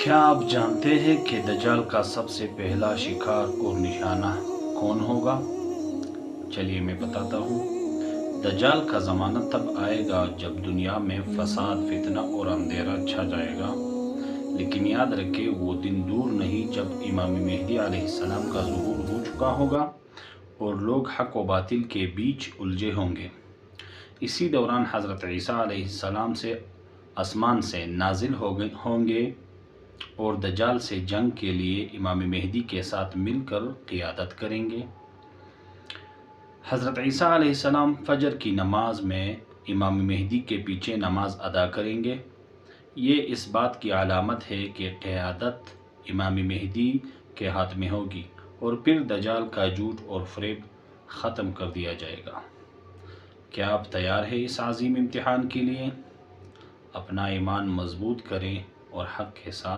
کیا آپ جانتے ہیں کہ دجال کا سب سے پہلا شکار اور نشانہ کون ہوگا؟ چلیے میں بتاتا ہوں۔ دجال کا زمانہ تب آئے گا جب دنیا میں فساد، فتنہ اور اندھیرا چھا جائے گا، لیکن یاد رکھیں وہ دن دور نہیں جب امام مہدی علیہ السلام کا ظہور ہو چکا ہوگا اور لوگ حق و باطل کے بیچ الجھے ہوں گے۔ اسی دوران حضرت عیسیٰ علیہ السلام سے آسمان سے نازل ہوں گے اور دجال سے جنگ کے لیے امام مہدی کے ساتھ مل کر قیادت کریں گے۔ حضرت عیسیٰ علیہ السلام فجر کی نماز میں امام مہدی کے پیچھے نماز ادا کریں گے۔ یہ اس بات کی علامت ہے کہ قیادت امام مہدی کے ہاتھ میں ہوگی اور پھر دجال کا جھوٹ اور فریب ختم کر دیا جائے گا۔ کیا آپ تیار ہیں اس عظیم امتحان کے لیے؟ اپنا ایمان مضبوط کریں اور حق کے ساتھ